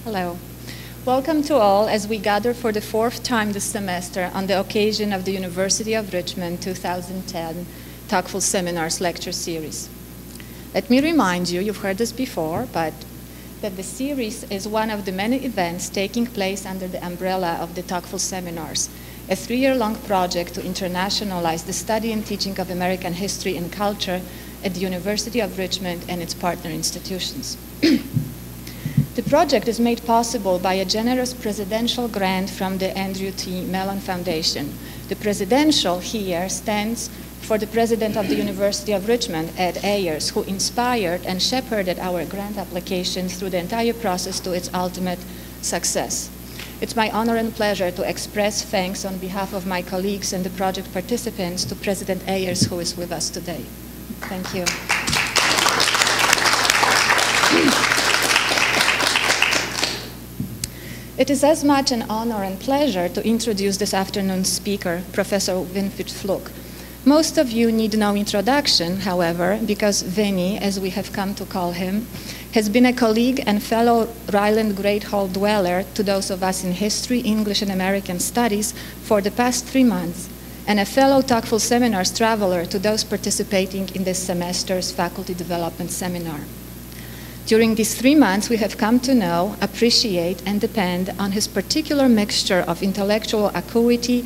Hello. Welcome to all as we gather for the fourth time this semester on the occasion of the University of Richmond 2010 Tocqueville Seminars Lecture Series. Let me remind you, you've heard this before, but that the series is one of the many events taking place under the umbrella of the Tocqueville Seminars, a 3-year-long project to internationalize the study and teaching of American history and culture at the University of Richmond and its partner institutions. The project is made possible by a generous presidential grant from the Andrew T. Mellon Foundation. The presidential here stands for the president of the University of Richmond, Ed Ayers, who inspired and shepherded our grant application through the entire process to its ultimate success. It's my honor and pleasure to express thanks on behalf of my colleagues and the project participants to President Ayers, who is with us today. Thank you. It is as much an honor and pleasure to introduce this afternoon's speaker, Professor Winfried Fluck. Most of you need no introduction, however, because Vinny, as we have come to call him, has been a colleague and fellow Ryland Great Hall dweller to those of us in history, English, and American studies for the past 3 months, and a fellow Tocqueville Seminars traveler to those participating in this semester's faculty development seminar. During these 3 months, we have come to know, appreciate, and depend on his particular mixture of intellectual acuity,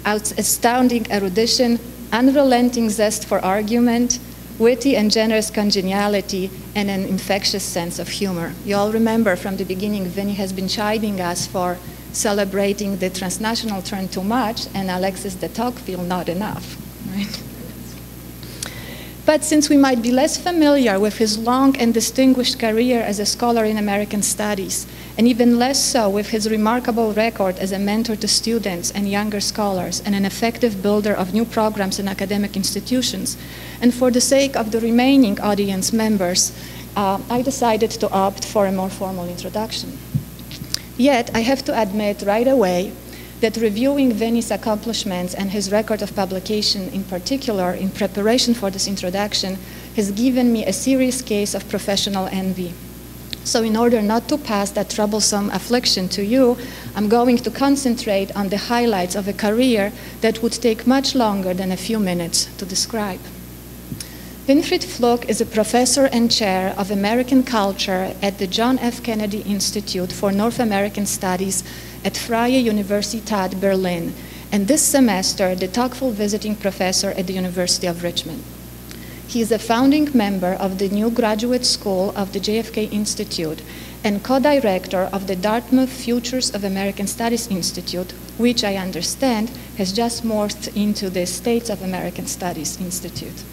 astounding erudition, unrelenting zest for argument, witty and generous congeniality, and an infectious sense of humor. You all remember from the beginning, Vinny has been chiding us for celebrating the transnational term too much, and Alexis de Tocqueville not enough, right? But since we might be less familiar with his long and distinguished career as a scholar in American studies, and even less so with his remarkable record as a mentor to students and younger scholars and an effective builder of new programs in academic institutions, and for the sake of the remaining audience members, I decided to opt for a more formal introduction. Yet, I have to admit right away that reviewing Vinny's accomplishments and his record of publication in particular in preparation for this introduction has given me a serious case of professional envy. So in order not to pass that troublesome affliction to you, I'm going to concentrate on the highlights of a career that would take much longer than a few minutes to describe. Winfried Fluck is a professor and chair of American culture at the John F. Kennedy Institute for North American Studies at Freie Universität Berlin, and this semester the Tocqueville visiting professor at the University of Richmond. He is a founding member of the new graduate school of the JFK Institute and co-director of the Dartmouth Futures of American Studies Institute, which I understand has just morphed into the States of American Studies Institute.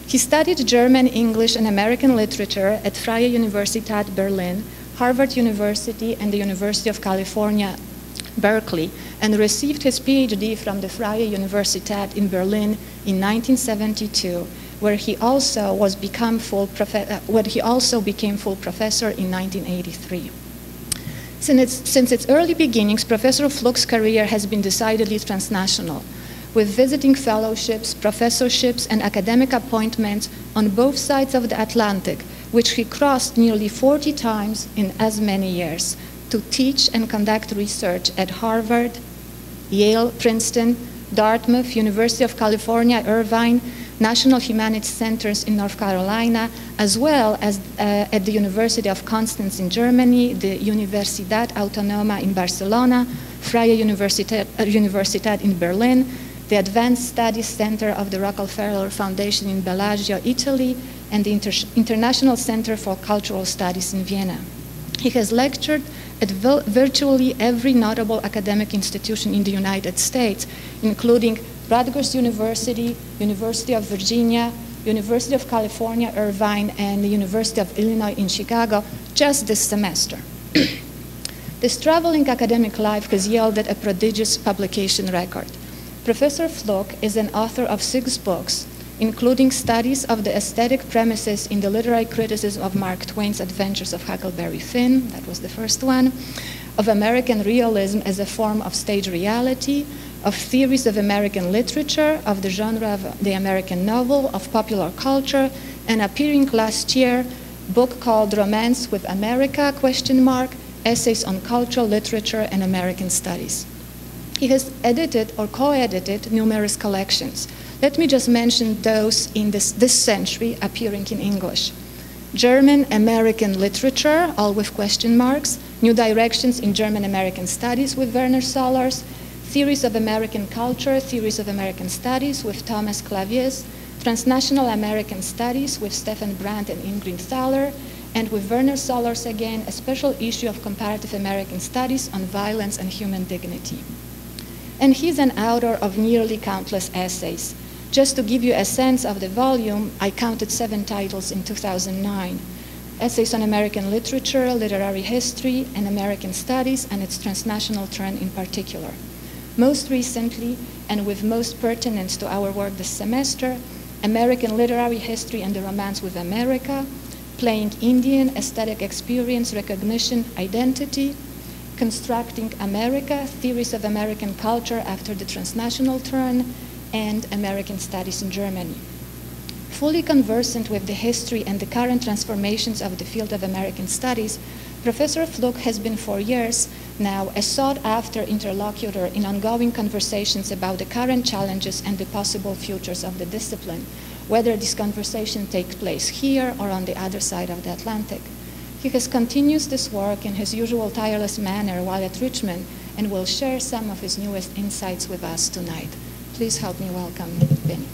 He studied German, English, and American literature at Freie Universität Berlin, Harvard University, and the University of California, Berkeley, and received his PhD from the Freie Universität in Berlin in 1972, where he also became full professor in 1983. Since its early beginnings, Professor Fluck's career has been decidedly transnational, with visiting fellowships, professorships, and academic appointments on both sides of the Atlantic, which he crossed nearly 40 times in as many years, to teach and conduct research at Harvard, Yale, Princeton, Dartmouth, University of California, Irvine, National Humanities Centers in North Carolina, as well as at the University of Constance in Germany, the Universidad Autónoma in Barcelona, Freie Universität in Berlin, the Advanced Studies Center of the Rockefeller Foundation in Bellagio, Italy, and the International Center for Cultural Studies in Vienna. He has lectured at virtually every notable academic institution in the United States, including Rutgers University, University of Virginia, University of California, Irvine, and the University of Illinois in Chicago, just this semester. This traveling academic life has yielded a prodigious publication record. Professor Fluck is an author of 6 books, including studies of the aesthetic premises in the literary criticism of Mark Twain's Adventures of Huckleberry Finn, that was the first one, of American realism as a form of stage reality, of theories of American literature, of the genre of the American novel, of popular culture, and appearing last year, book called Romance with America, Essays on Culture, Literature, and American Studies. He has edited or co-edited numerous collections. Let me just mention those in this century appearing in English. German American Literature, all with question marks, New Directions in German American Studies with Werner Sollers, Theories of American Culture, Theories of American Studies with Thomas Clavius, Transnational American Studies with Stefan Brandt and Ingrid Thaler, and with Werner Sollers again, a special issue of Comparative American Studies on Violence and Human Dignity. And he's an author of nearly countless essays. Just to give you a sense of the volume, I counted 7 titles in 2009. Essays on American Literature, Literary History, and American Studies, and its transnational turn in particular. Most recently, and with most pertinence to our work this semester, American Literary History and the Romance with America, Playing Indian, Aesthetic Experience, Recognition, Identity, Constructing America, Theories of American Culture After the Transnational Turn, and American Studies in Germany. Fully conversant with the history and the current transformations of the field of American Studies, Professor Fluck has been for years now a sought-after interlocutor in ongoing conversations about the current challenges and the possible futures of the discipline, whether this conversation takes place here or on the other side of the Atlantic. He has continued this work in his usual tireless manner while at Richmond and will share some of his newest insights with us tonight. Please help me welcome Benny.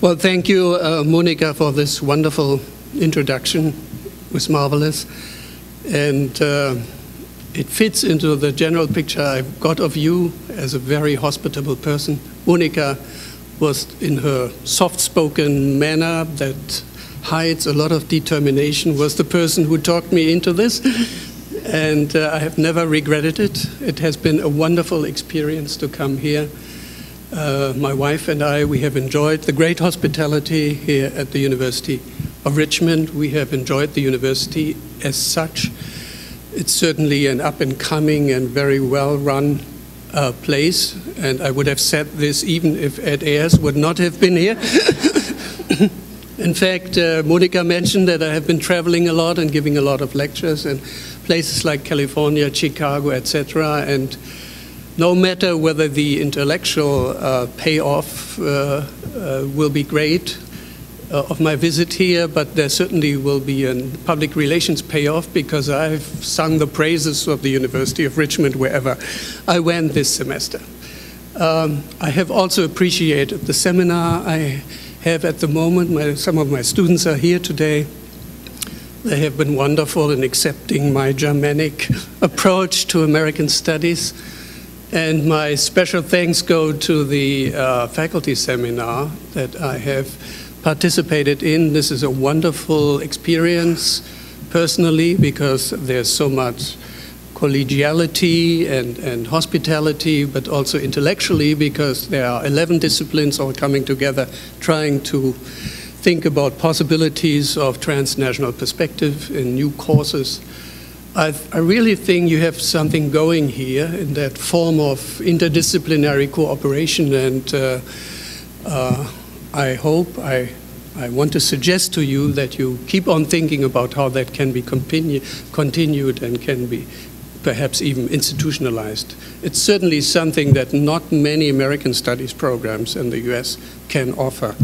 Well, thank you, Monica, for this wonderful introduction. It was marvelous. And it fits into the general picture I've got of you as a very hospitable person. Monica was, in her soft-spoken manner that hides a lot of determination, was the person who talked me into this. And I have never regretted it. It has been a wonderful experience to come here. My wife and I, we have enjoyed the great hospitality here at the University of Richmond. We have enjoyed the university as such. It's certainly an up-and-coming and very well-run place, and I would have said this even if Ed Ayers would not have been here. In fact, Monica mentioned that I have been traveling a lot and giving a lot of lectures in places like California, Chicago, etc., and no matter whether the intellectual payoff will be great of my visit here, but there certainly will be a public relations payoff because I've sung the praises of the University of Richmond wherever I went this semester. I have also appreciated the seminar I have at the moment. Some of my students are here today. They have been wonderful in accepting my Germanic approach to American studies. And my special thanks go to the faculty seminar that I have participated in. This is a wonderful experience personally because there's so much collegiality and hospitality, but also intellectually because there are 11 disciplines all coming together trying to think about possibilities of transnational perspective in new courses. I really think you have something going here in that form of interdisciplinary cooperation, and I hope, I want to suggest to you that you keep on thinking about how that can be continued and can be perhaps even institutionalized. It's certainly something that not many American studies programs in the US can offer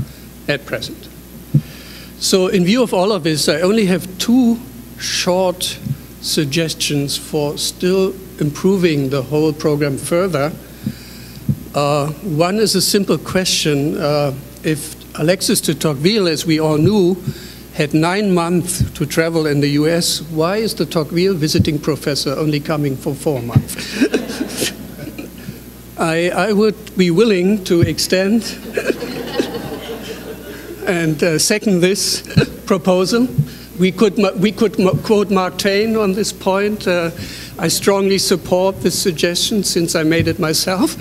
at present. So in view of all of this, I only have 2 short suggestions for still improving the whole program further. One is a simple question. If Alexis de Tocqueville, as we all knew, had 9 months to travel in the US, why is the Tocqueville visiting professor only coming for 4 months? I would be willing to extend and second this proposal. We could quote Mark Twain on this point. I strongly support this suggestion since I made it myself.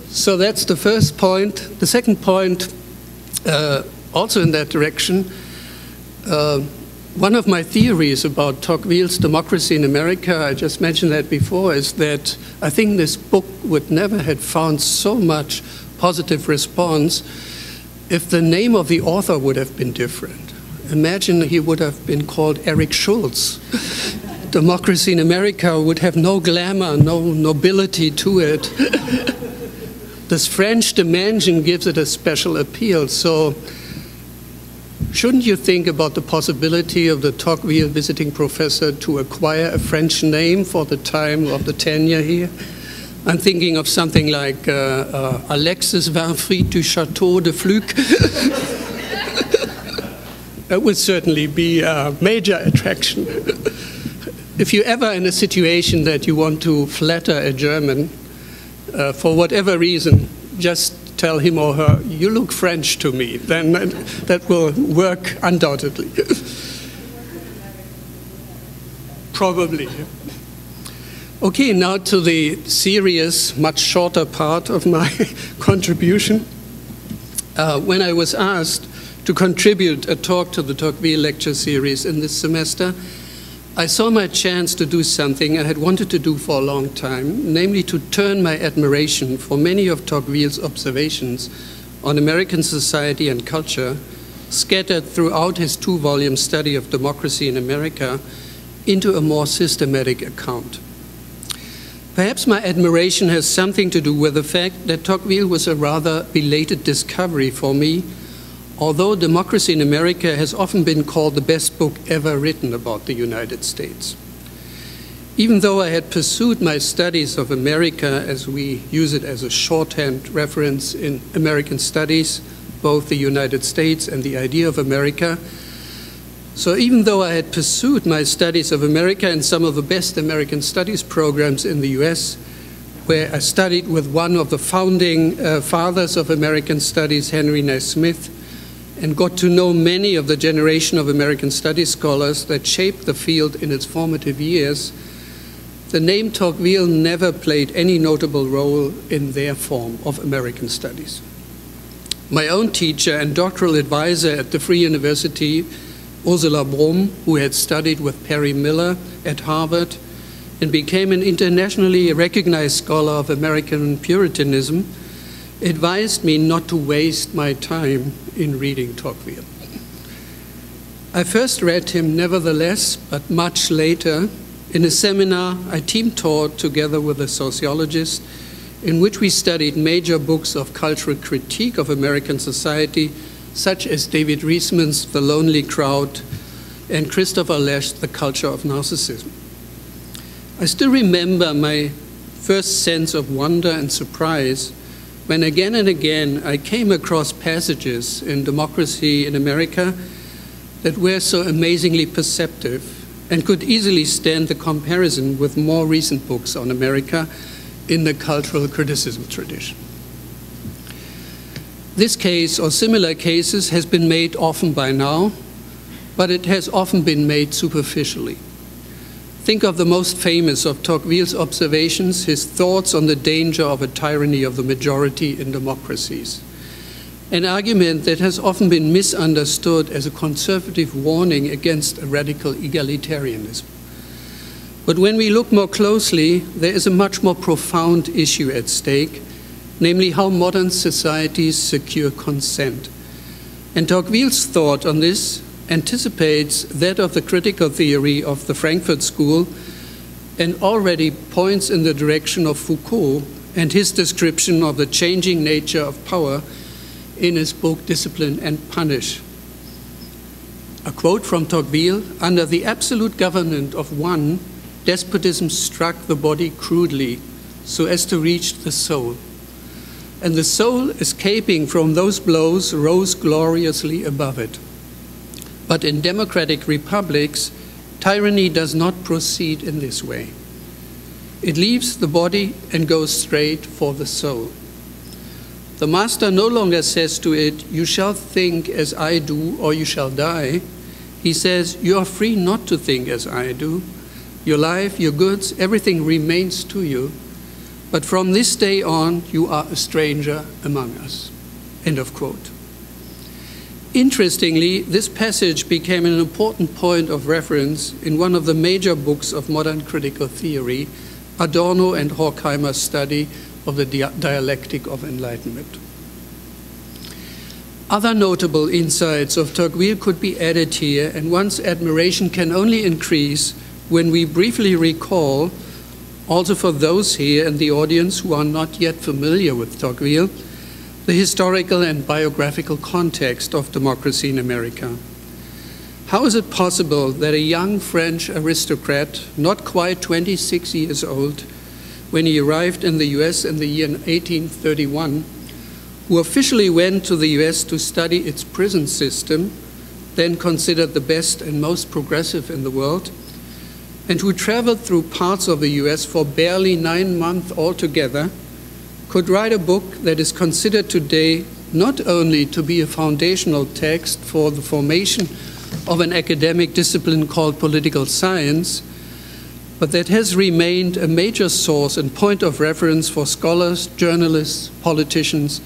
So that's the first point. The second point, also in that direction, One of my theories about Tocqueville's Democracy in America, I just mentioned that before, is that I think this book would never have found so much positive response if the name of the author would have been different. Imagine he would have been called Eric Schultz. Democracy in America would have no glamour, no nobility to it. This French dimension gives it a special appeal. So shouldn't you think about the possibility of the Tocqueville visiting professor to acquire a French name for the time of the tenure here? I'm thinking of something like Alexis Winfried du Château de Fluck. That would certainly be a major attraction. If you're ever in a situation that you want to flatter a German, for whatever reason, just tell him or her, "You look French to me," then that will work undoubtedly. Probably. Okay, now to the serious, much shorter part of my contribution. When I was asked to contribute a talk to the Tocqueville lecture series in this semester, I saw my chance to do something I had wanted to do for a long time, namely to turn my admiration for many of Tocqueville's observations on American society and culture, scattered throughout his 2-volume study of democracy in America, into a more systematic account. Perhaps my admiration has something to do with the fact that Tocqueville was a rather belated discovery for me, although Democracy in America has often been called the best book ever written about the United States. Even though I had pursued my studies of America, as we use it as a shorthand reference in American studies, both the United States and the idea of America, so even though I had pursued my studies of America in some of the best American studies programs in the US, where I studied with one of the founding fathers of American studies, Henry Naismith, and got to know many of the generation of American studies scholars that shaped the field in its formative years, the name Tocqueville never played any notable role in their form of American studies. My own teacher and doctoral advisor at the Freie Universität, Ursula Brom, who had studied with Perry Miller at Harvard and became an internationally recognized scholar of American Puritanism, advised me not to waste my time in reading Tocqueville. I first read him nevertheless, but much later, in a seminar I team-taught together with a sociologist, in which we studied major books of cultural critique of American society, such as David Riesman's The Lonely Crowd and Christopher Lesch's The Culture of Narcissism. I still remember my first sense of wonder and surprise when again and again I came across passages in Democracy in America that were so amazingly perceptive and could easily stand the comparison with more recent books on America in the cultural criticism tradition. This case, or similar cases, has been made often by now, but it has often been made superficially. Think of the most famous of Tocqueville's observations, his thoughts on the danger of a tyranny of the majority in democracies, an argument that has often been misunderstood as a conservative warning against a radical egalitarianism. But when we look more closely, there is a much more profound issue at stake, namely how modern societies secure consent. And Tocqueville's thought on this anticipates that of the critical theory of the Frankfurt School and already points in the direction of Foucault and his description of the changing nature of power in his book Discipline and Punish. A quote from Tocqueville: "Under the absolute government of one, despotism struck the body crudely so as to reach the soul. And the soul, escaping from those blows, rose gloriously above it. But in democratic republics, tyranny does not proceed in this way. It leaves the body and goes straight for the soul. The master no longer says to it, 'You shall think as I do, or you shall die.' He says, 'You are free not to think as I do. Your life, your goods, everything remains to you. But from this day on, you are a stranger among us.'" End of quote. Interestingly, this passage became an important point of reference in one of the major books of modern critical theory, Adorno and Horkheimer's study of the dialectic of enlightenment. Other notable insights of Tocqueville could be added here, and one's admiration can only increase when we briefly recall, also for those here in the audience who are not yet familiar with Tocqueville, the historical and biographical context of democracy in America. How is it possible that a young French aristocrat, not quite 26 years old, when he arrived in the US in the year 1831, who officially went to the US to study its prison system, then considered the best and most progressive in the world, and who traveled through parts of the US for barely 9 months altogether, could write a book that is considered today not only to be a foundational text for the formation of an academic discipline called political science, but that has remained a major source and point of reference for scholars, journalists, politicians,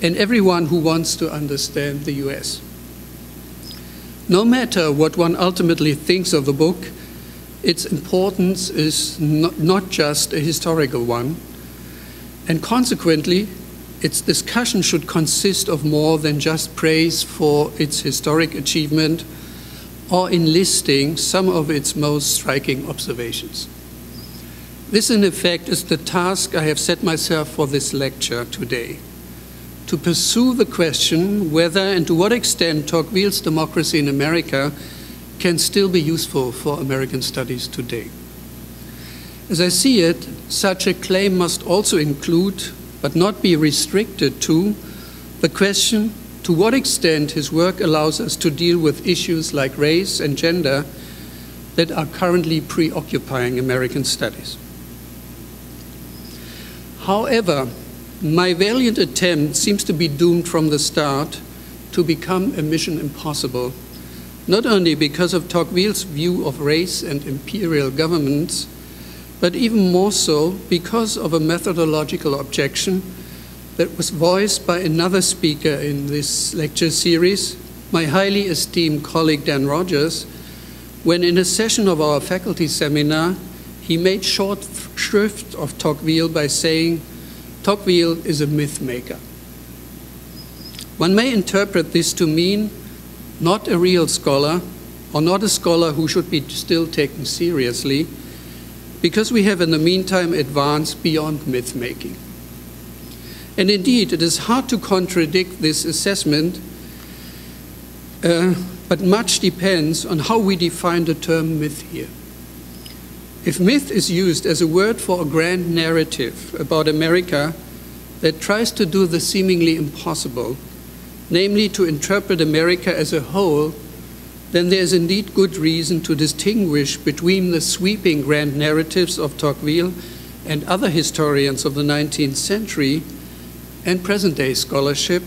and everyone who wants to understand the US. No matter what one ultimately thinks of the book, its importance is not just a historical one, and consequently, its discussion should consist of more than just praise for its historic achievement or enlisting some of its most striking observations. This, in effect, is the task I have set myself for this lecture today: to pursue the question whether and to what extent Tocqueville's Democracy in America can still be useful for American studies today. As I see it, such a claim must also include, but not be restricted to, the question to what extent his work allows us to deal with issues like race and gender that are currently preoccupying American studies. However, my valiant attempt seems to be doomed from the start to become a mission impossible, not only because of Tocqueville's view of race and imperial governments, but even more so because of a methodological objection that was voiced by another speaker in this lecture series, my highly esteemed colleague Dan Rogers, when in a session of our faculty seminar, he made short shrift of Tocqueville by saying, "Tocqueville is a myth maker." One may interpret this to mean not a real scholar, or not a scholar who should be still taken seriously, because we have in the meantime advanced beyond myth-making. And indeed, it is hard to contradict this assessment, but much depends on how we define the term myth here. If myth is used as a word for a grand narrative about America that tries to do the seemingly impossible, namely to interpret America as a whole, then there is indeed good reason to distinguish between the sweeping grand narratives of Tocqueville and other historians of the 19th century and present-day scholarship,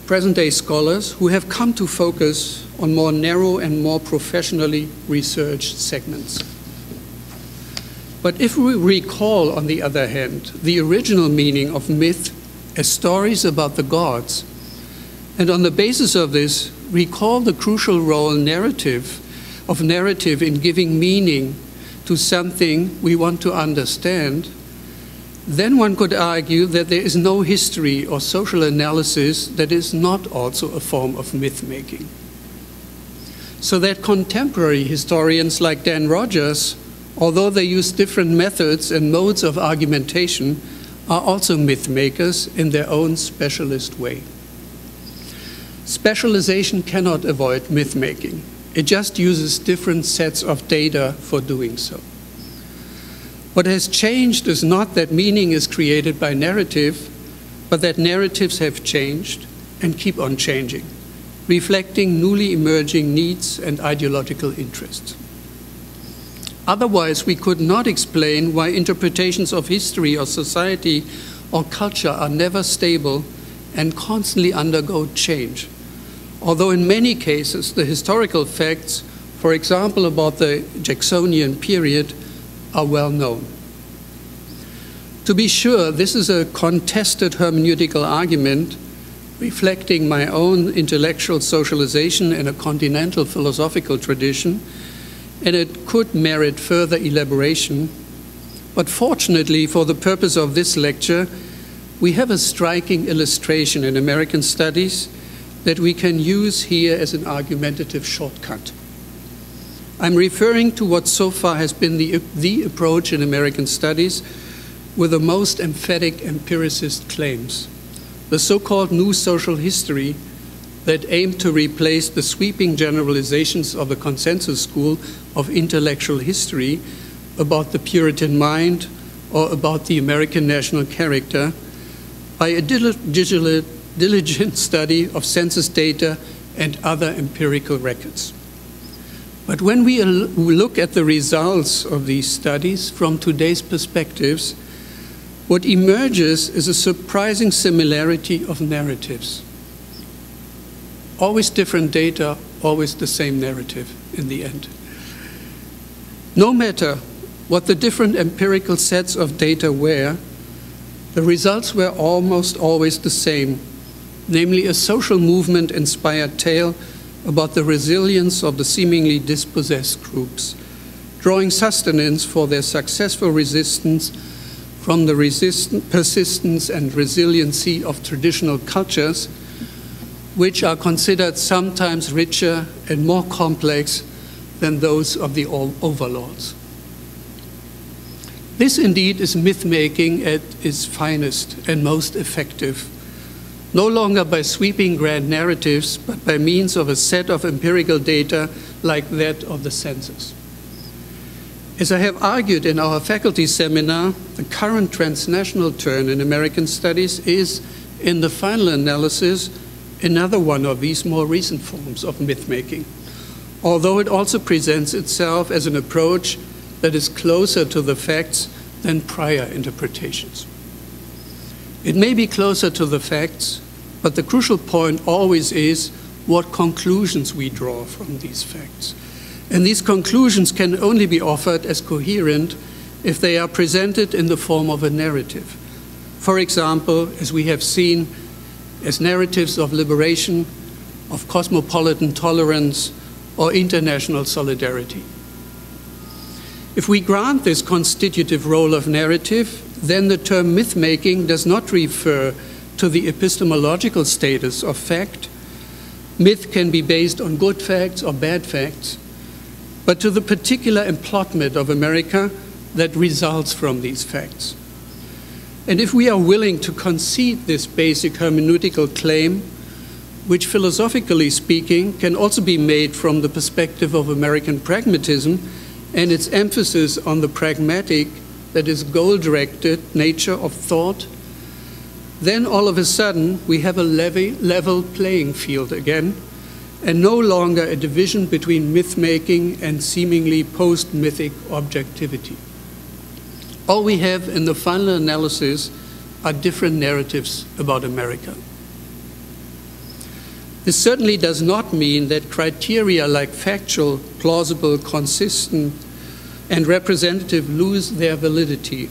present-day scholars who have come to focus on more narrow and more professionally researched segments. But if we recall, on the other hand, the original meaning of myth as stories about the gods, and on the basis of this, recall the crucial role narrative in giving meaning to something we want to understand, then one could argue that there is no history or social analysis that is not also a form of myth-making. So that contemporary historians like Dan Rogers, although they use different methods and modes of argumentation, are also myth-makers in their own specialist way. Specialization cannot avoid myth-making. It just uses different sets of data for doing so. What has changed is not that meaning is created by narrative, but that narratives have changed and keep on changing, reflecting newly emerging needs and ideological interests. Otherwise, we could not explain why interpretations of history or society or culture are never stable and constantly undergo change. Although in many cases, the historical facts, for example, about the Jacksonian period, are well known. To be sure, this is a contested hermeneutical argument, reflecting my own intellectual socialization in a continental philosophical tradition, and it could merit further elaboration. But fortunately, for the purpose of this lecture, we have a striking illustration in American studies that we can use here as an argumentative shortcut. I'm referring to what so far has been the approach in American studies with the most emphatic empiricist claims, the so-called new social history that aimed to replace the sweeping generalizations of the consensus school of intellectual history about the Puritan mind or about the American national character by a diligent study of census data and other empirical records. But when we look at the results of these studies from today's perspectives, what emerges is a surprising similarity of narratives. Always different data, always the same narrative in the end. No matter what the different empirical sets of data were, the results were almost always the same, namely a social movement-inspired tale about the resilience of the seemingly dispossessed groups, drawing sustenance for their successful resistance from the persistence and resiliency of traditional cultures, which are considered sometimes richer and more complex than those of the overlords. This indeed is myth-making at its finest and most effective, no longer by sweeping grand narratives, but by means of a set of empirical data like that of the census. As I have argued in our faculty seminar, the current transnational turn in American studies is, in the final analysis, another one of these more recent forms of myth-making, although it also presents itself as an approach that is closer to the facts than prior interpretations. It may be closer to the facts, but the crucial point always is what conclusions we draw from these facts. And these conclusions can only be offered as coherent if they are presented in the form of a narrative. For example, as we have seen, as narratives of liberation, of cosmopolitan tolerance, or international solidarity. If we grant this constitutive role of narrative, then the term myth-making does not refer to the epistemological status of fact. Myth can be based on good facts or bad facts, but to the particular emplotment of America that results from these facts. And if we are willing to concede this basic hermeneutical claim, which philosophically speaking can also be made from the perspective of American pragmatism and its emphasis on the pragmatic, that is goal-directed nature of thought, then all of a sudden we have a level playing field again, and no longer a division between myth-making and seemingly post-mythic objectivity. All we have in the final analysis are different narratives about America. This certainly does not mean that criteria like factual, plausible, consistent, and representative lose their validity.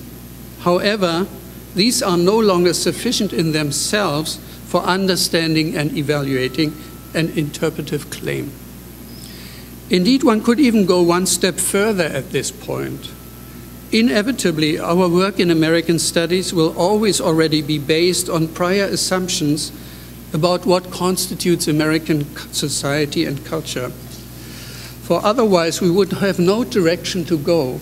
However, these are no longer sufficient in themselves for understanding and evaluating an interpretive claim. Indeed, one could even go one step further at this point. Inevitably, our work in American studies will always already be based on prior assumptions about what constitutes American society and culture. For otherwise, we would have no direction to go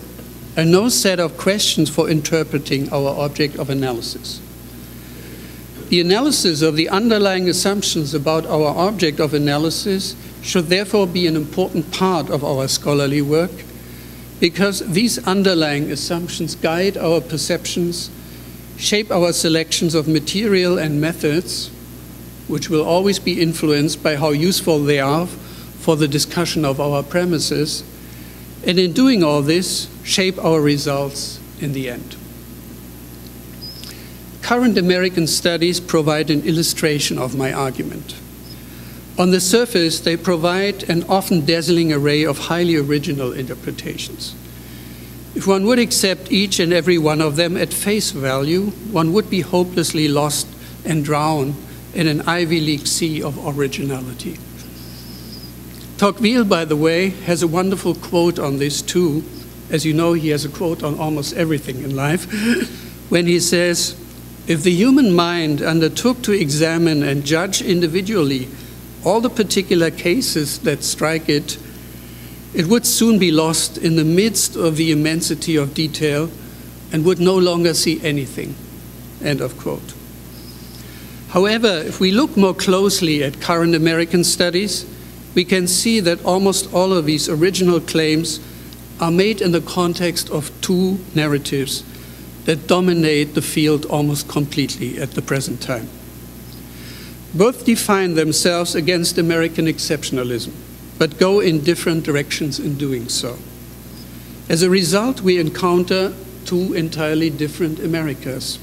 and no set of questions for interpreting our object of analysis. The analysis of the underlying assumptions about our object of analysis should therefore be an important part of our scholarly work, because these underlying assumptions guide our perceptions, shape our selections of material and methods, which will always be influenced by how useful they are for the discussion of our premises, and in doing all this, shape our results in the end. Current American studies provide an illustration of my argument. On the surface, they provide an often dazzling array of highly original interpretations. If one would accept each and every one of them at face value, one would be hopelessly lost and drown in an Ivy League sea of originality. Tocqueville, by the way, has a wonderful quote on this too. As you know, he has a quote on almost everything in life, when he says, "If the human mind undertook to examine and judge individually all the particular cases that strike it, it would soon be lost in the midst of the immensity of detail and would no longer see anything." End of quote. However, if we look more closely at current American studies, we can see that almost all of these original claims are made in the context of two narratives that dominate the field almost completely at the present time. Both define themselves against American exceptionalism, but go in different directions in doing so. As a result, we encounter two entirely different Americas.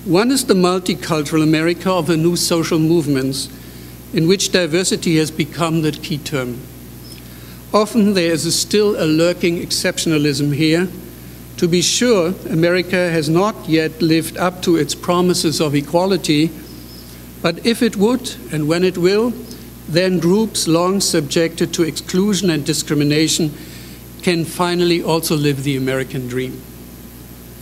One is the multicultural America of the new social movements, in which diversity has become the key term. Often there is still a lurking exceptionalism here. To be sure, America has not yet lived up to its promises of equality, but if it would, and when it will, then groups long subjected to exclusion and discrimination can finally also live the American dream.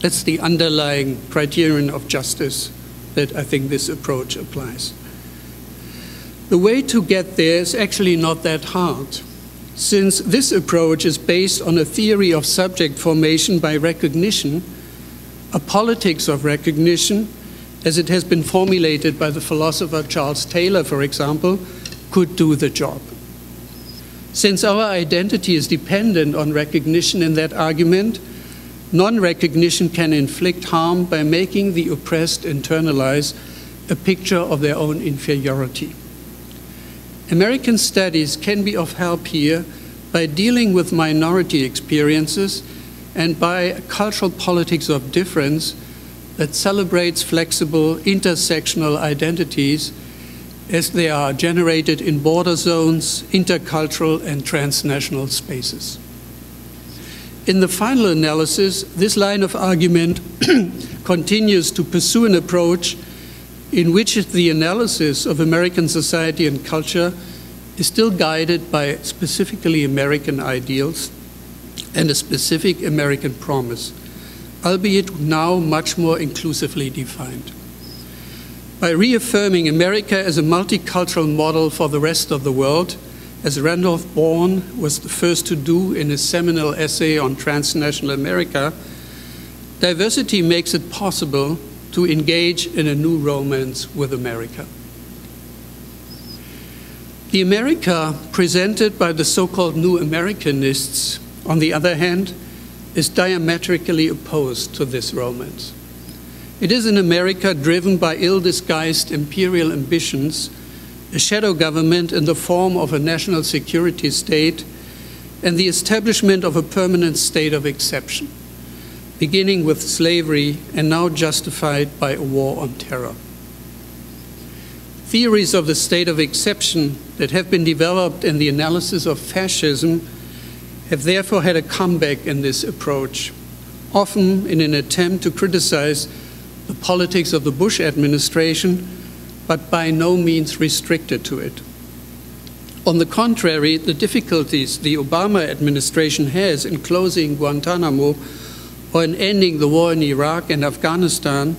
That's the underlying criterion of justice that I think this approach applies. The way to get there is actually not that hard, since this approach is based on a theory of subject formation by recognition, a politics of recognition, as it has been formulated by the philosopher Charles Taylor, for example, could do the job. Since our identity is dependent on recognition in that argument, non-recognition can inflict harm by making the oppressed internalize a picture of their own inferiority. American studies can be of help here by dealing with minority experiences and by a cultural politics of difference that celebrates flexible intersectional identities as they are generated in border zones, intercultural and transnational spaces. In the final analysis, this line of argument continues to pursue an approach in which the analysis of American society and culture is still guided by specifically American ideals and a specific American promise, albeit now much more inclusively defined. By reaffirming America as a multicultural model for the rest of the world, as Randolph Bourne was the first to do in his seminal essay on transnational America, diversity makes it possible to engage in a new romance with America. The America presented by the so-called New Americanists, on the other hand, is diametrically opposed to this romance. It is an America driven by ill-disguised imperial ambitions, a shadow government in the form of a national security state, and the establishment of a permanent state of exception, beginning with slavery and now justified by a war on terror. Theories of the state of exception that have been developed in the analysis of fascism have therefore had a comeback in this approach, often in an attempt to criticize the politics of the Bush administration, but by no means restricted to it. On the contrary, the difficulties the Obama administration has in closing Guantanamo or in ending the war in Iraq and Afghanistan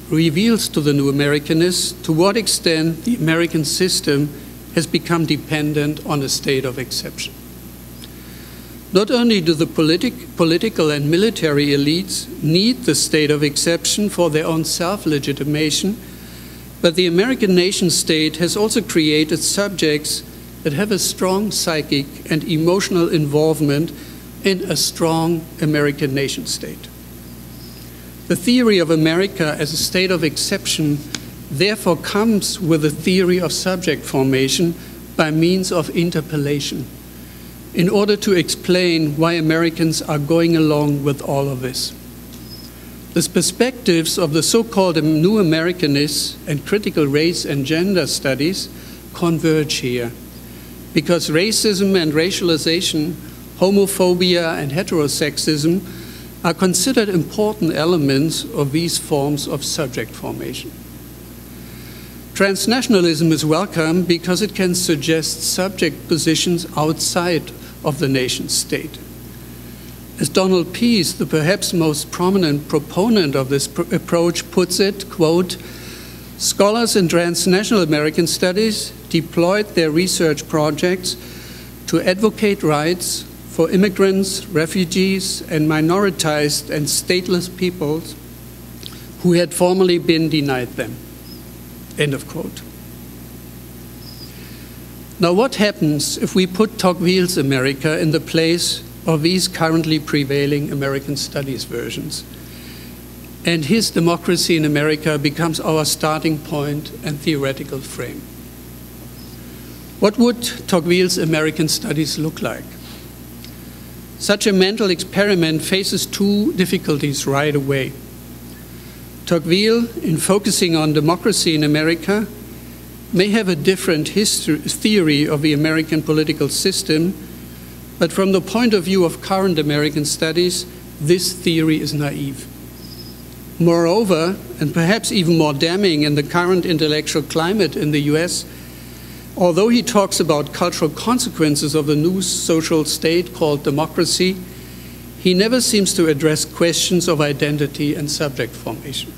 reveals to the New Americanists to what extent the American system has become dependent on a state of exception. Not only do the political and military elites need the state of exception for their own self-legitimation, but the American nation-state has also created subjects that have a strong psychic and emotional involvement in a strong American nation-state. The theory of America as a state of exception therefore comes with a theory of subject formation by means of interpellation, in order to explain why Americans are going along with all of this. The perspectives of the so-called New Americanists and critical race and gender studies converge here, because racism and racialization, homophobia and heterosexism are considered important elements of these forms of subject formation. Transnationalism is welcome because it can suggest subject positions outside of the nation state. As Donald Pease, the perhaps most prominent proponent of this approach, puts it, quote, "Scholars in transnational American studies deployed their research projects to advocate rights for immigrants, refugees, and minoritized and stateless peoples who had formerly been denied them." End of quote. Now, what happens if we put Tocquevilles America in the place of these currently prevailing American studies versions, and his Democracy in America becomes our starting point and theoretical frame? What would Tocquevilles American Studies look like? Such a mental experiment faces two difficulties right away. Tocqueville, in focusing on democracy in America, may have a different theory of the American political system, but from the point of view of current American studies, this theory is naive. Moreover, and perhaps even more damning in the current intellectual climate in the US, although he talks about cultural consequences of the new social state called democracy, he never seems to address questions of identity and subject formation.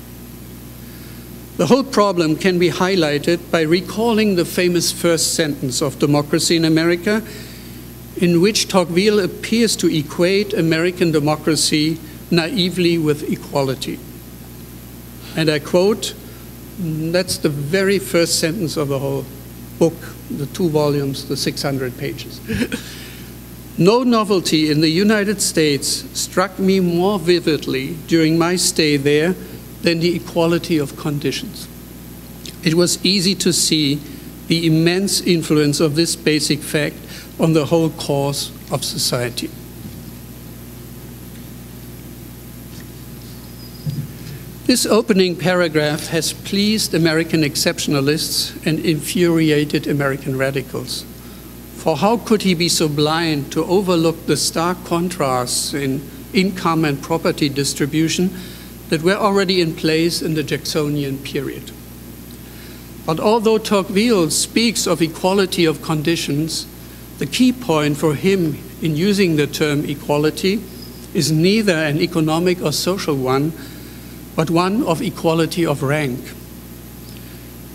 The whole problem can be highlighted by recalling the famous first sentence of Democracy in America, in which Tocqueville appears to equate American democracy naively with equality. And I quote, that's the very first sentence of the whole book, the 2 volumes, the 600 pages. "No novelty in the United States struck me more vividly during my stay there than the equality of conditions. It was easy to see the immense influence of this basic fact on the whole course of society." This opening paragraph has pleased American exceptionalists and infuriated American radicals. For how could he be so blind to overlook the stark contrasts in income and property distribution that were already in place in the Jacksonian period? But although Tocqueville speaks of equality of conditions, the key point for him in using the term equality is neither an economic or social one, but one of equality of rank.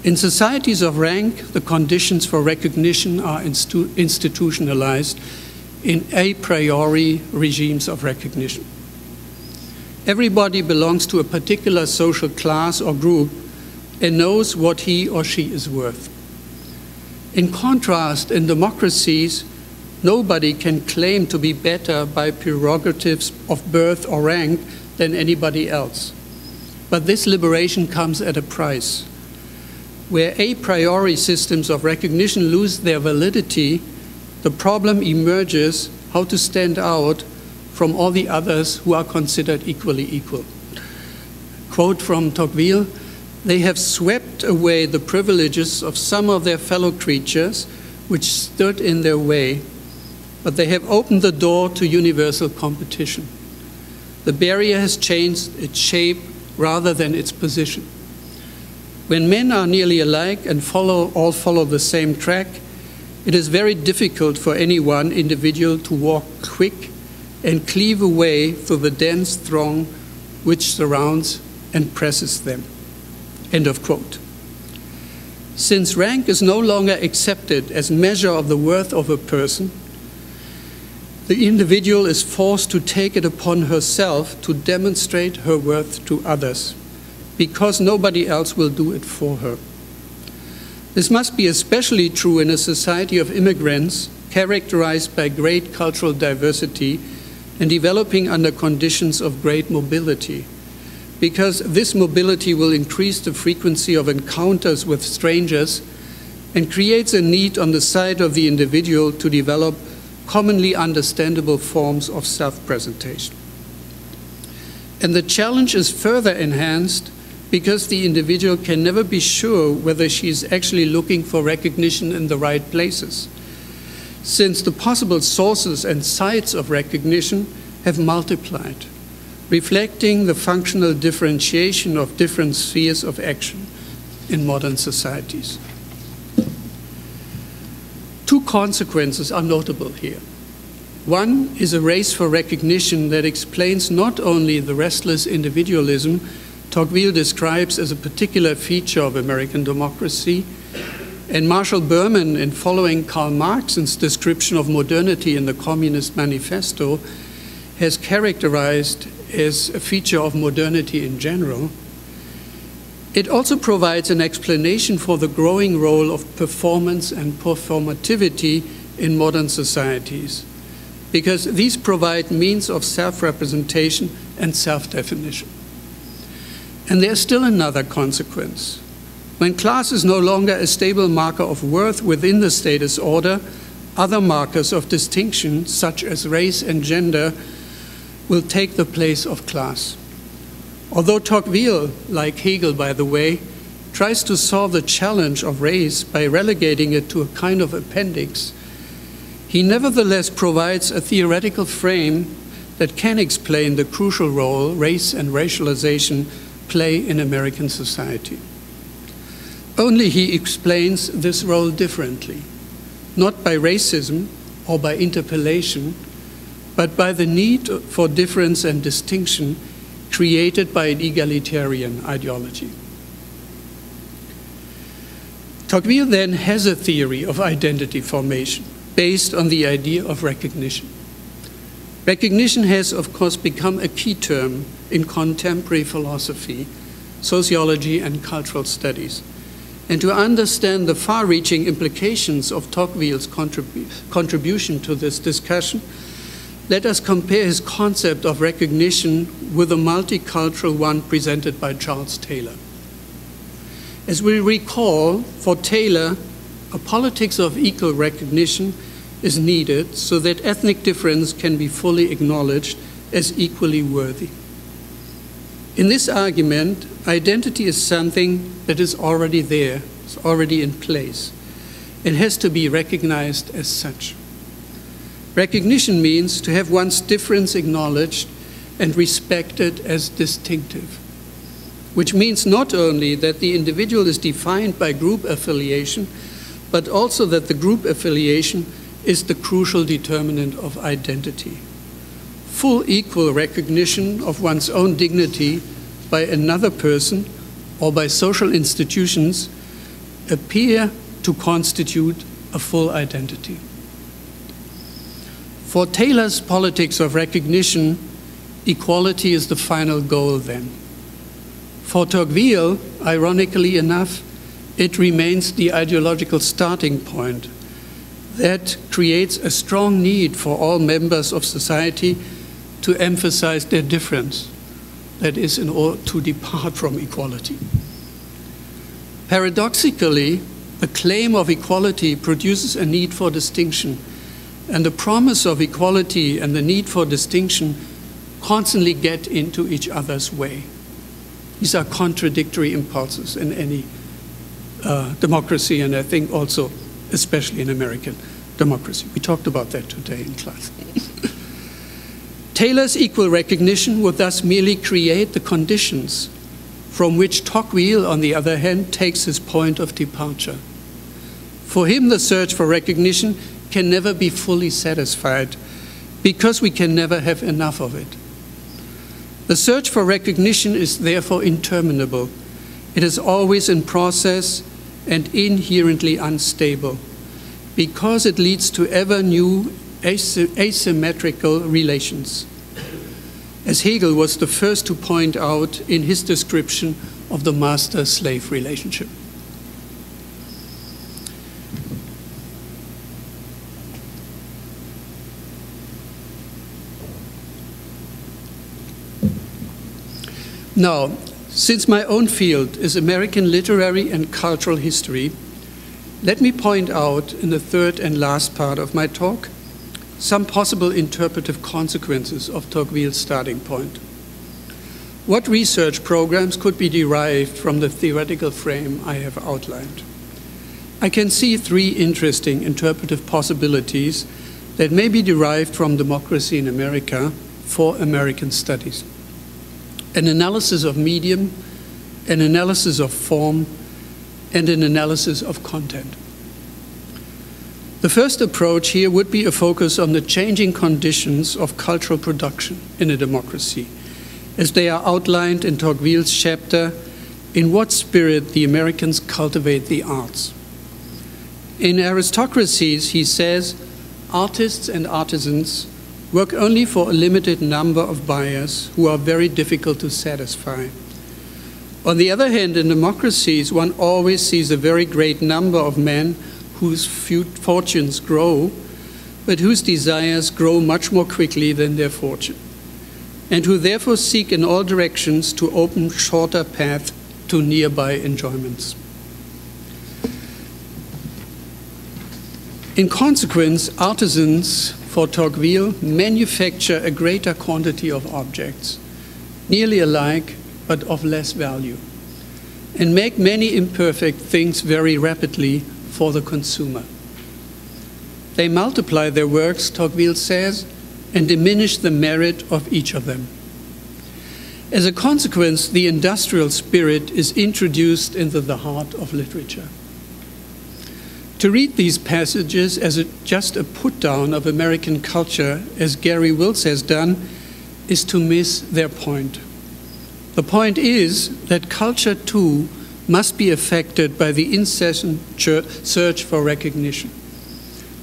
In societies of rank, the conditions for recognition are institutionalized in a priori regimes of recognition. Everybody belongs to a particular social class or group and knows what he or she is worth. In contrast, in democracies, nobody can claim to be better by prerogatives of birth or rank than anybody else. But this liberation comes at a price. Where a priori systems of recognition lose their validity, the problem emerges how to stand out from all the others who are considered equally equal. Quote from Tocqueville, "They have swept away the privileges of some of their fellow creatures which stood in their way, but they have opened the door to universal competition. The barrier has changed its shape rather than its position. When men are nearly alike and all follow the same track, it is very difficult for any one individual to walk quick and cleave a way through the dense throng which surrounds and presses them." End of quote. Since rank is no longer accepted as measure of the worth of a person, the individual is forced to take it upon herself to demonstrate her worth to others, because nobody else will do it for her. This must be especially true in a society of immigrants characterized by great cultural diversity and developing under conditions of great mobility, because this mobility will increase the frequency of encounters with strangers and creates a need on the side of the individual to develop commonly understandable forms of self-presentation. And the challenge is further enhanced because the individual can never be sure whether she is actually looking for recognition in the right places, since the possible sources and sites of recognition have multiplied, reflecting the functional differentiation of different spheres of action. in modern societies. Two consequences are notable here. One is a race for recognition that explains not only the restless individualism Tocqueville describes as a particular feature of American democracy, and Marshall Berman, in following Karl Marx's description of modernity in the Communist Manifesto, has characterized as a feature of modernity in general. It also provides an explanation for the growing role of performance and performativity in modern societies, because these provide means of self-representation and self-definition. And there's still another consequence. When class is no longer a stable marker of worth within the status order, other markers of distinction, such as race and gender, will take the place of class. Although Tocqueville, like Hegel by the way, tries to solve the challenge of race by relegating it to a kind of appendix, he nevertheless provides a theoretical frame that can explain the crucial role race and racialization play in American society. Only he explains this role differently, not by racism or by interpellation, but by the need for difference and distinction created by an egalitarian ideology. Tocqueville then has a theory of identity formation based on the idea of recognition. Recognition has, of course, become a key term in contemporary philosophy, sociology, and cultural studies. And to understand the far-reaching implications of Tocqueville's contribution to this discussion, let us compare his concept of recognition with a multicultural one presented by Charles Taylor. As we recall, for Taylor, a politics of equal recognition is needed so that ethnic difference can be fully acknowledged as equally worthy. In this argument, identity is something that is already there, it's already in place, and has to be recognized as such. Recognition means to have one's difference acknowledged and respected as distinctive, which means not only that the individual is defined by group affiliation, but also that the group affiliation is the crucial determinant of identity. Full equal recognition of one's own dignity by another person or by social institutions appear to constitute a full identity. For Taylor's politics of recognition, equality is the final goal then. For Tocqueville, ironically enough, it remains the ideological starting point that creates a strong need for all members of society to emphasize their difference, that is, in order to depart from equality. Paradoxically, the claim of equality produces a need for distinction, and the promise of equality and the need for distinction constantly get into each other's way. These are contradictory impulses in any democracy, and I think also especially in American democracy. We talked about that today in class. Taylor's equal recognition would thus merely create the conditions from which Tocqueville, on the other hand, takes his point of departure. For him, the search for recognition can never be fully satisfied because we can never have enough of it. The search for recognition is therefore interminable. It is always in process and inherently unstable because it leads to ever new asymmetrical relations, as Hegel was the first to point out in his description of the master-slave relationship. Now, since my own field is American literary and cultural history, let me point out in the third and last part of my talk some possible interpretive consequences of Tocqueville's starting point. What research programs could be derived from the theoretical frame I have outlined? I can see three interesting interpretive possibilities that may be derived from democracy in America for American studies. An analysis of medium, an analysis of form, and an analysis of content. The first approach here would be a focus on the changing conditions of cultural production in a democracy, as they are outlined in Tocqueville's chapter, "In What Spirit the Americans Cultivate the Arts." In aristocracies, he says, artists and artisans work only for a limited number of buyers who are very difficult to satisfy. On the other hand, in democracies, one always sees a very great number of men whose fortunes grow, but whose desires grow much more quickly than their fortune, and who therefore seek in all directions to open shorter paths to nearby enjoyments. In consequence, artisans, for Tocqueville, manufacture a greater quantity of objects, nearly alike, but of less value, and make many imperfect things very rapidly for the consumer. They multiply their works, Tocqueville says, and diminish the merit of each of them. As a consequence, the industrial spirit is introduced into the heart of literature. To read these passages as just a put-down of American culture, as Gary Wills has done, is to miss their point. The point is that culture, too, must be affected by the incessant search for recognition.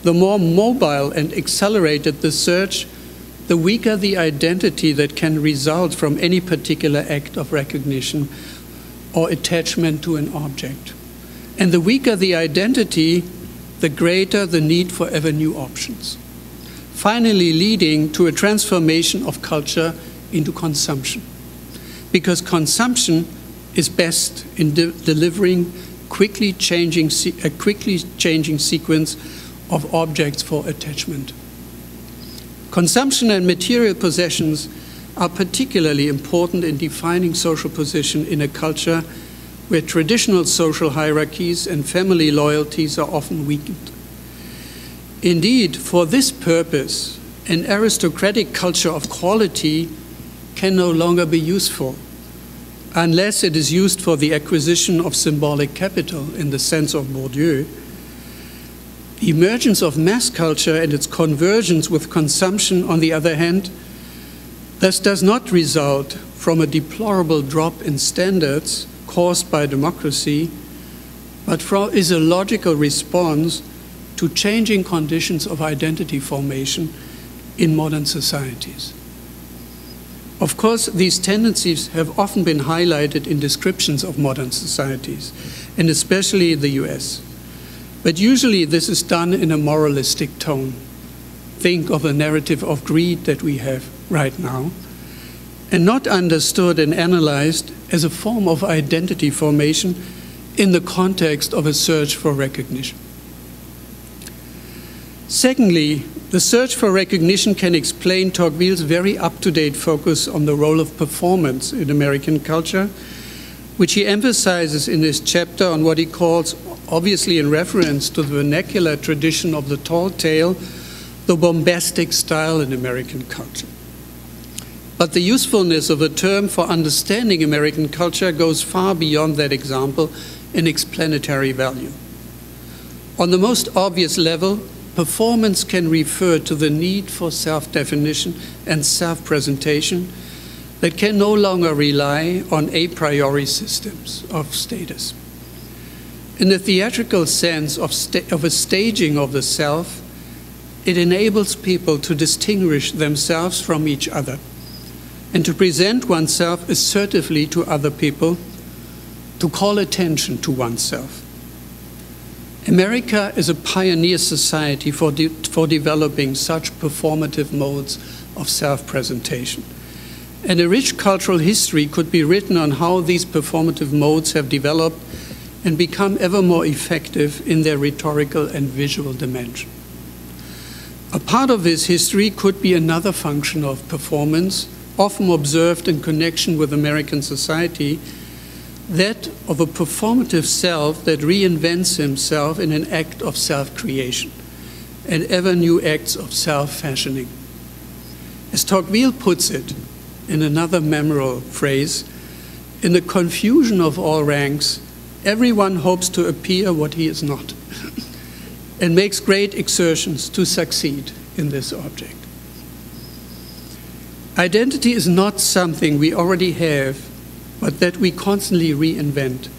The more mobile and accelerated the search, the weaker the identity that can result from any particular act of recognition or attachment to an object. And the weaker the identity, the greater the need for ever new options, finally leading to a transformation of culture into consumption. Because consumption is best in delivering a quickly changing sequence of objects for attachment. Consumption and material possessions are particularly important in defining social position in a culture where traditional social hierarchies and family loyalties are often weakened. Indeed, for this purpose, an aristocratic culture of quality can no longer be useful, unless it is used for the acquisition of symbolic capital in the sense of Bourdieu. The emergence of mass culture and its convergence with consumption, on the other hand, thus does not result from a deplorable drop in standards caused by democracy, but is a logical response to changing conditions of identity formation in modern societies. Of course, these tendencies have often been highlighted in descriptions of modern societies, and especially in the US. But usually this is done in a moralistic tone. Think of the narrative of greed that we have right now, and not understood and analyzed as a form of identity formation in the context of a search for recognition. Secondly, the search for recognition can explain Tocqueville's very up-to-date focus on the role of performance in American culture, which he emphasizes in this chapter on what he calls, obviously in reference to the vernacular tradition of the tall tale, the bombastic style in American culture. But the usefulness of a term for understanding American culture goes far beyond that example in explanatory value. On the most obvious level, performance can refer to the need for self-definition and self-presentation that can no longer rely on a priori systems of status. In the theatrical sense of a staging of the self, it enables people to distinguish themselves from each other and to present oneself assertively to other people, to call attention to oneself. America is a pioneer society for developing such performative modes of self-presentation. And a rich cultural history could be written on how these performative modes have developed and become ever more effective in their rhetorical and visual dimension. A part of this history could be another function of performance, often observed in connection with American society, that of a performative self that reinvents himself in an act of self-creation and ever new acts of self-fashioning. As Tocqueville puts it in another memorable phrase, in the confusion of all ranks, everyone hopes to appear what he is not and makes great exertions to succeed in this object. Identity is not something we already have, but that we constantly reinvent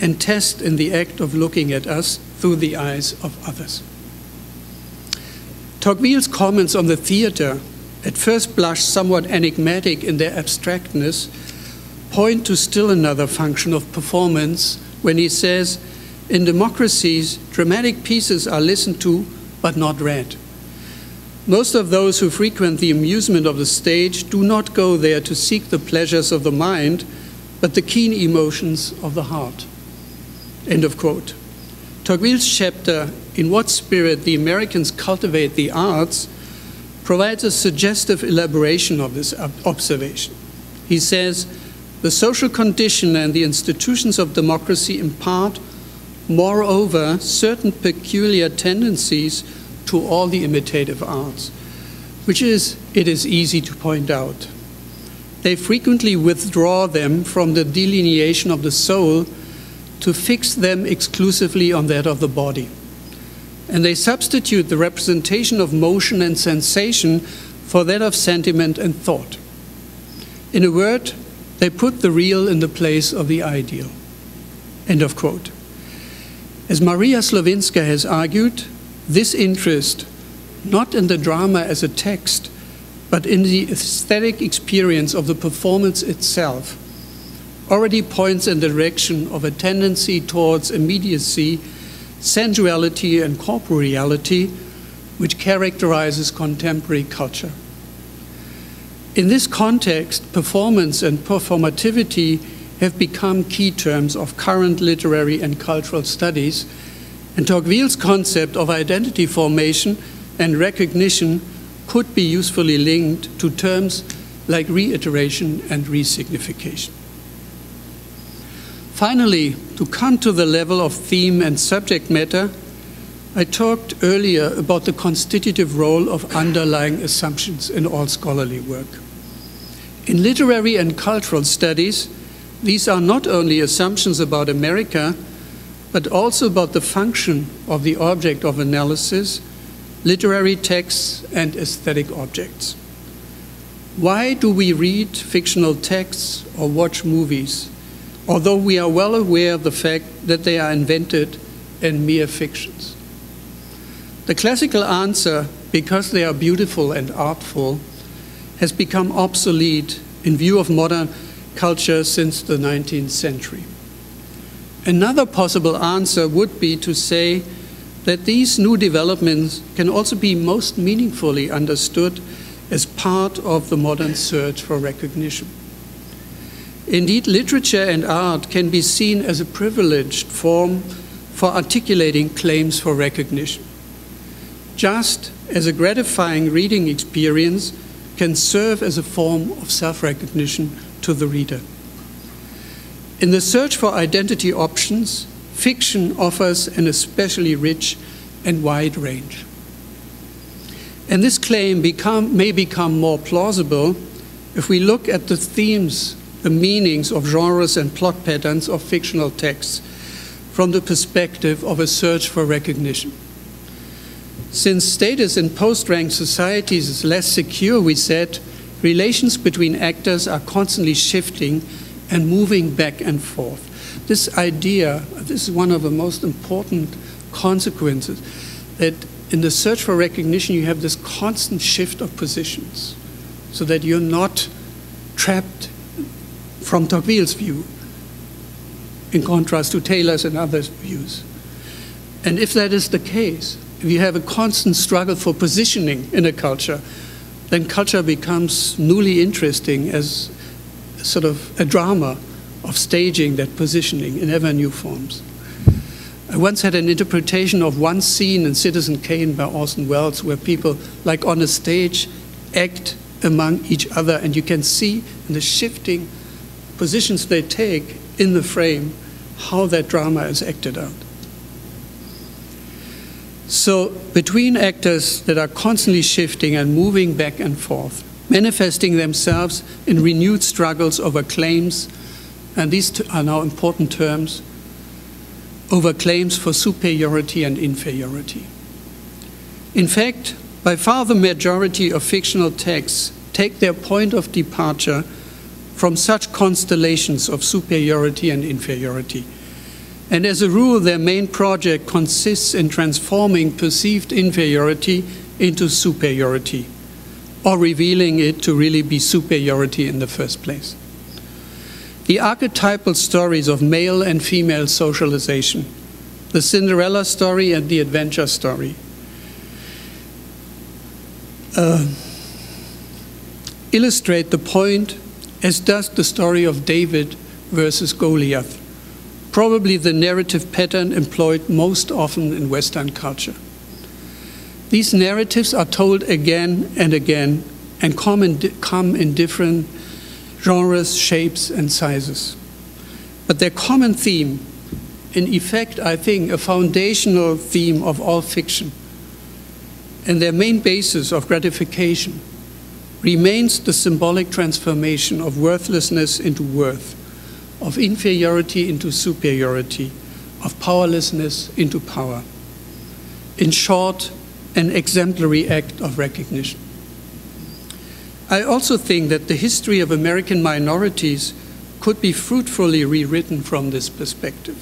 and test in the act of looking at us through the eyes of others. Tocqueville's comments on the theater, at first blush somewhat enigmatic in their abstractness, point to still another function of performance when he says, in democracies, dramatic pieces are listened to but not read. Most of those who frequent the amusement of the stage do not go there to seek the pleasures of the mind, but the keen emotions of the heart. End of quote. Tocqueville's chapter, In What Spirit the Americans Cultivate the Arts, provides a suggestive elaboration of this observation. He says, the social condition and the institutions of democracy impart, moreover, certain peculiar tendencies to all the imitative arts, which it is easy to point out. They frequently withdraw them from the delineation of the soul to fix them exclusively on that of the body. And they substitute the representation of motion and sensation for that of sentiment and thought. In a word, they put the real in the place of the ideal. End of quote. As Maria Slowinska has argued, this interest, not in the drama as a text, but in the aesthetic experience of the performance itself, already points in the direction of a tendency towards immediacy, sensuality, and corporeality, which characterizes contemporary culture. In this context, performance and performativity have become key terms of current literary and cultural studies, and Tocqueville's concept of identity formation and recognition could be usefully linked to terms like reiteration and resignification. Finally, to come to the level of theme and subject matter, I talked earlier about the constitutive role of underlying assumptions in all scholarly work. In literary and cultural studies, these are not only assumptions about America, but also about the function of the object of analysis, literary texts, and aesthetic objects. Why do we read fictional texts or watch movies, although we are well aware of the fact that they are invented and mere fictions? The classical answer, because they are beautiful and artful, has become obsolete in view of modern culture since the 19th century. Another possible answer would be to say that these new developments can also be most meaningfully understood as part of the modern search for recognition. Indeed, literature and art can be seen as a privileged form for articulating claims for recognition, just as a gratifying reading experience can serve as a form of self-recognition to the reader. In the search for identity options, fiction offers an especially rich and wide range. And this claim may become more plausible if we look at the themes, the meanings of genres and plot patterns of fictional texts from the perspective of a search for recognition. Since status in post-rank societies is less secure, we said, relations between actors are constantly shifting and moving back and forth. This idea, this is one of the most important consequences, that in the search for recognition you have this constant shift of positions, so that you're not trapped from Tocqueville's view, in contrast to Taylor's and others' views. And if that is the case, if you have a constant struggle for positioning in a culture, then culture becomes newly interesting as sort of a drama of staging that positioning in ever new forms. I once had an interpretation of one scene in Citizen Kane by Orson Welles where people, like on a stage, act among each other, and you can see in the shifting positions they take in the frame how that drama is acted out. So between actors that are constantly shifting and moving back and forth, manifesting themselves in renewed struggles over claims, and these are now important terms, over claims for superiority and inferiority. In fact, by far the majority of fictional texts take their point of departure from such constellations of superiority and inferiority. And as a rule, their main project consists in transforming perceived inferiority into superiority, or revealing it to really be superiority in the first place. The archetypal stories of male and female socialization, the Cinderella story and the adventure story, illustrate the point, as does the story of David versus Goliath, probably the narrative pattern employed most often in Western culture. These narratives are told again and again and come in different genres, shapes, and sizes. But their common theme, in effect, I think, a foundational theme of all fiction, and their main basis of gratification, remains the symbolic transformation of worthlessness into worth, of inferiority into superiority, of powerlessness into power. In short, an exemplary act of recognition. I also think that the history of American minorities could be fruitfully rewritten from this perspective,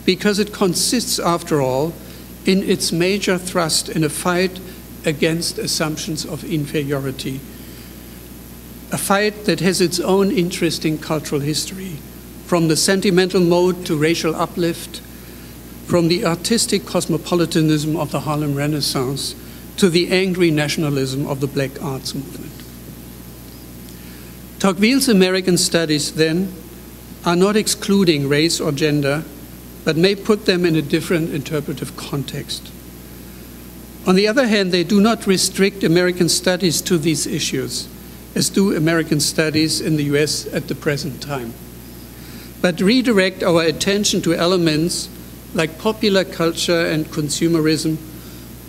because it consists, after all, in its major thrust in a fight against assumptions of inferiority, a fight that has its own interesting cultural history, from the sentimental mode to racial uplift, from the artistic cosmopolitanism of the Harlem Renaissance to the angry nationalism of the Black Arts movement. Tocquevilles American Studies, then, are not excluding race or gender, but may put them in a different interpretive context. On the other hand, they do not restrict American studies to these issues, as do American studies in the US at the present time, but redirect our attention to elements like popular culture and consumerism,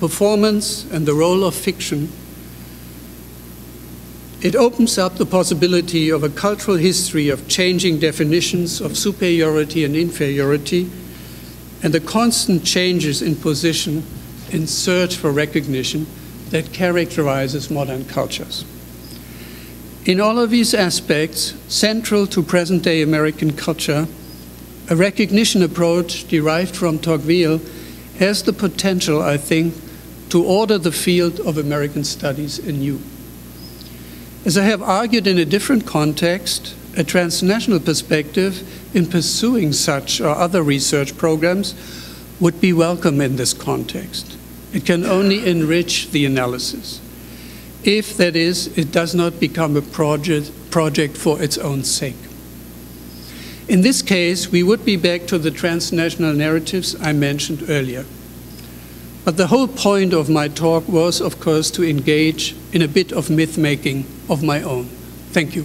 performance, and the role of fiction. It opens up the possibility of a cultural history of changing definitions of superiority and inferiority, and the constant changes in position in search for recognition that characterizes modern cultures. In all of these aspects, central to present-day American culture, a recognition approach derived from Tocqueville has the potential, I think, to order the field of American studies anew. As I have argued in a different context, a transnational perspective in pursuing such or other research programs would be welcome in this context. It can only enrich the analysis, if, that is, it does not become a project for its own sake. In this case, we would be back to the transnational narratives I mentioned earlier. But the whole point of my talk was, of course, to engage in a bit of myth-making of my own. Thank you.